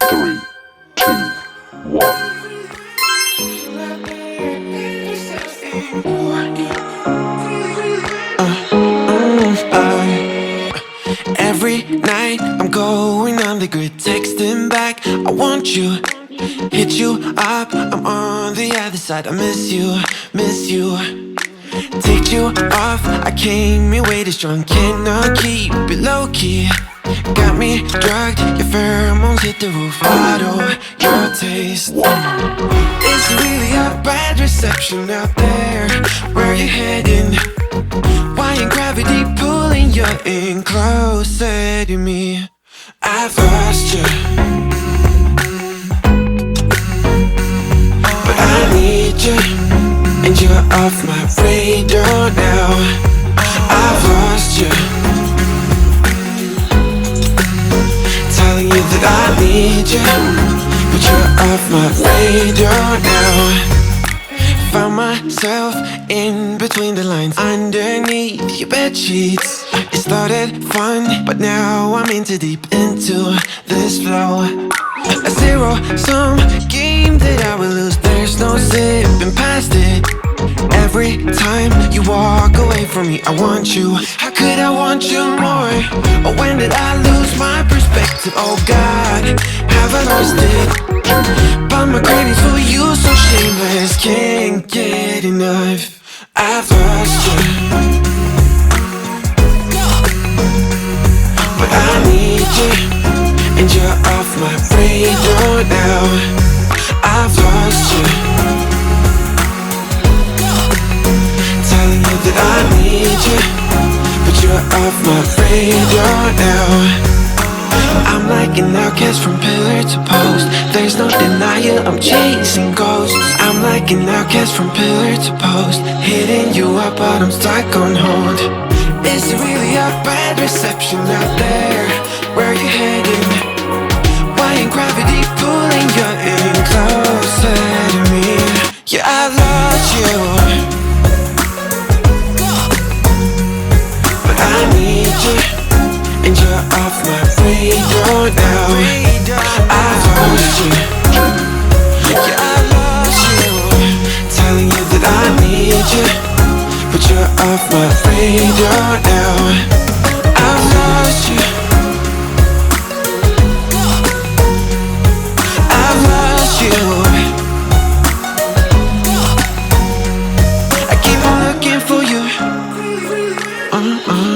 Three, two, one. Every night I'm going on the grid, texting back, I want you, hit you up, I'm on the other side, I miss you, miss you. Take you off, I came in way too strong, cannot keep it low-key. Got me drugged, your pheromones hit the roof, auto, your taste. Is it really a bad reception out there? Where you heading? Why ain't gravity pulling you in closer to me? I've lost you, but I need you, and you're off my radar now. I've lost you, telling you that I need you, but you're off my radar now. Found myself in between the lines, underneath your bed sheets. It started fun, but now I'm in too deep into this flow. A zero-sum game that I will lose, there's no zipping past it. Every time you walk away from me, I want you. How could I want you more? Or when did I lose my perspective? Oh God, have I lost it? But my cravings for you so shameless, can't get enough. I've lost you, but I need you, and you're off my radar now. I've lost you, telling you that I need you, but you're off my radar now. I'm like an outcast from pillar to post, there's no denial, I'm chasing ghosts. I'm like an outcast from pillar to post, hitting you up but I'm stuck on hold. Is it really a bad reception out there? Where you heading? Why ain't gravity pulling you in closer to me? Yeah, I lost you, but I need you, and you're off my radar now. I've lost you, yeah, I lost you, telling you that I need you, but you're off my radar now. I've lost you, I've lost you. I keep on looking for you. Three, two, one.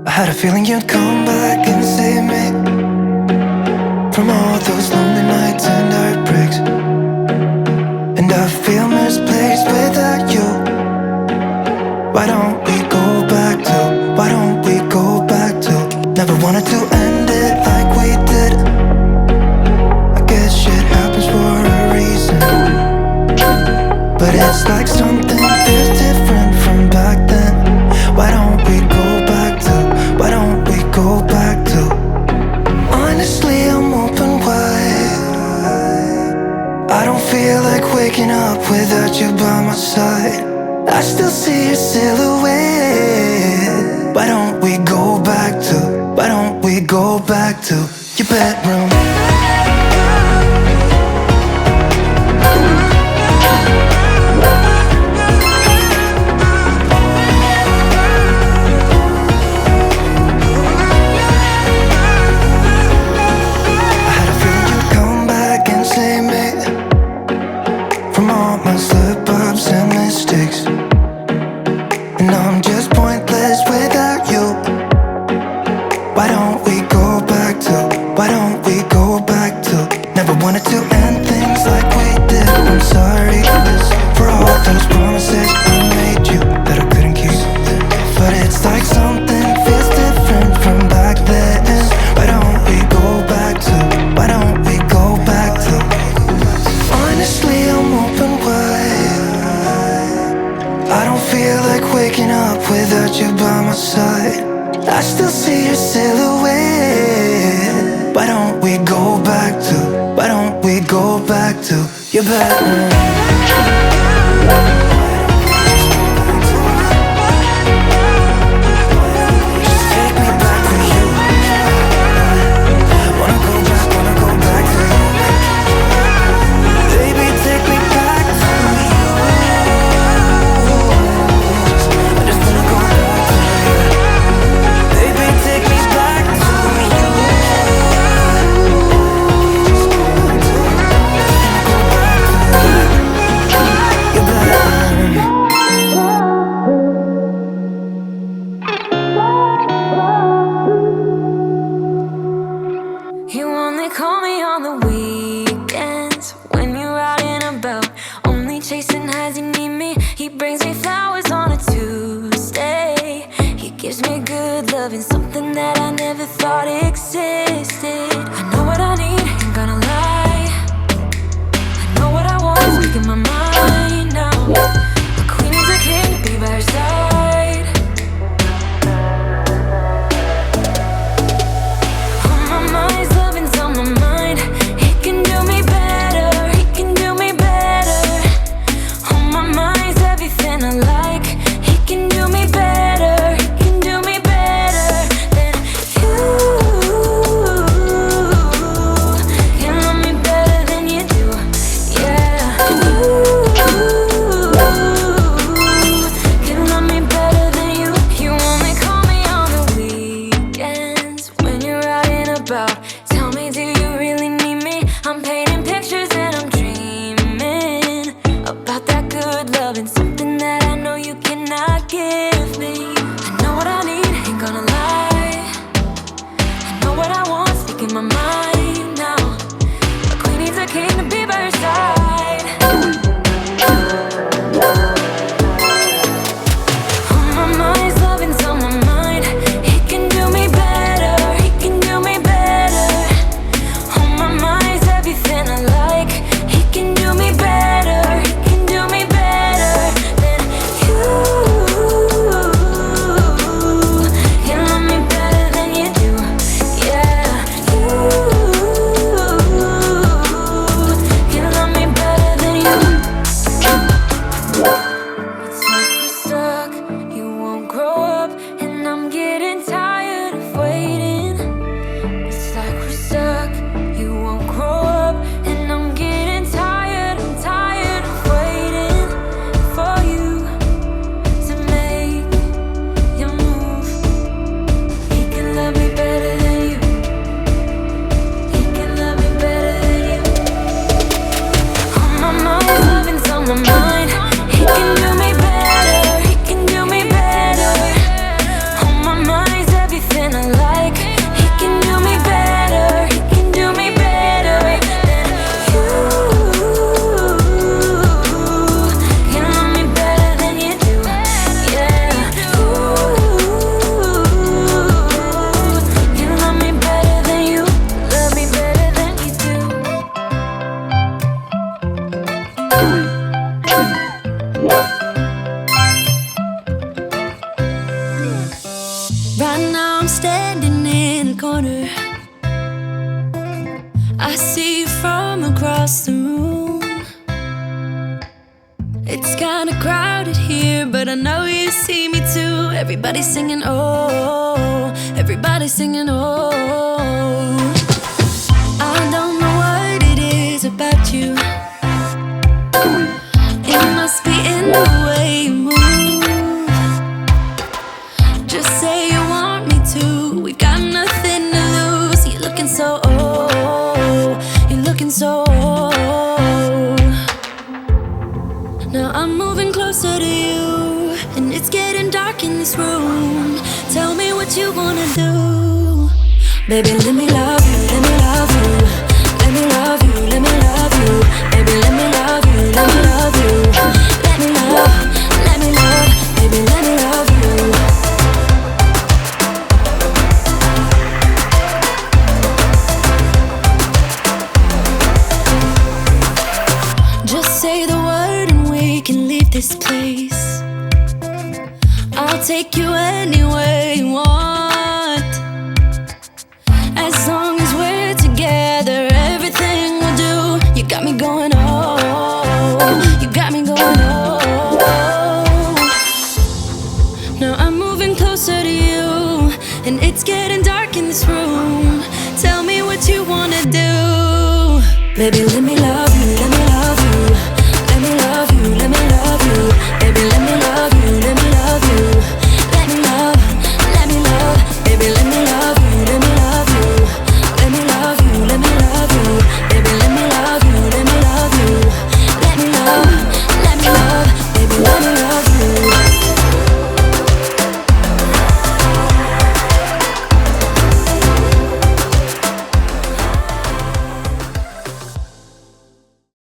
I had a feeling you'd come back and save me from all those lonely nights and heartbreaks. And I feel misplaced without you. Why don't we go back to, why don't we go back to? Never wanted to end it like we did. I guess shit happens for a reason, but it's like something feels different from back then. Why don't we go back to, why don't we go back to? Honestly, I'm open wide. I don't feel like waking up without you by my side. I still see your silhouette. Why don't we go back to, why don't we go back to your bedroom? And I'm just pointless without you. Why don't we go back to, why don't we go back to? Never wanted to end things like we did. I'm sorry for all those promises I made you that I couldn't keep. But it's like something feels different from back then. Why don't we go back to, why don't we go back to? Honestly, I'm open wide. I don't feel like waking up without you by my side. I still see your silhouette. Why don't we go back to, why don't we go back to your You're better. You only call me on the weekends when you're out and about, only chasing highs. You need me. He brings me flowers on a Tuesday. He gives me good love and something that I never thought existed. I know what I need, ain't gonna lie. I know what I want, speaking my mind now. A queen is a king to be by her side. On my mind's loving's on my mind. He can do me better, he can do me better. On my mind's everything I like. He can do me better, he can do me better than you. Can love me better than you do, yeah. Can love me better than you. You only call me on the weekends when you're out and about. Tell me, do you really need me? I'm painting pictures and I'm dreaming about that good love and something that I know you cannot give me. I know what I need, ain't gonna lie. I know what I want, speaking my mind now. A queen needs a king to be by her side. On my mind's loving's on my mind. He can do me better, he can do me better. On my mind's everything I like. He can do me better, he can do me better than you. Can love me better than you do, yeah. Can love me better than you. It's like we're stuck, you won't grow up, and I'm getting tired of waiting. It's like we're stuck, you won't grow up, and I'm getting tired, I'm tired of waiting for you to make your move. He can love me better than you. He can love me better than you. On my mind, loving's on my mind. He can do me better, he can do me better. On my mind's everything I like. He can do me better, he can do me better than you. Can love me better than you do, yeah. Can love me better than you. Love me better than you do. 3, 2, 1. Right now I'm standing in a corner. I see you from across the room. It's kinda crowded here, but I know you see me too. Everybody's singing, oh, everybody's singing, oh. I don't know what it is about you. It must be in the way you move. Just say you want me to. We've got nothing to lose. You're looking so old. You're looking so old. Now I'm moving closer to you, and it's getting dark in this room. Tell me what you wanna do. Baby, let me love you, let me love you. Let me love you, let me love you. Baby, let me love you, let me love you. Let me love, let me love. Baby, let me love you. Just say the word and we can leave this place. I'll take you anywhere you want. As long as we're together, everything we'll do. You got me going on. Baby, let me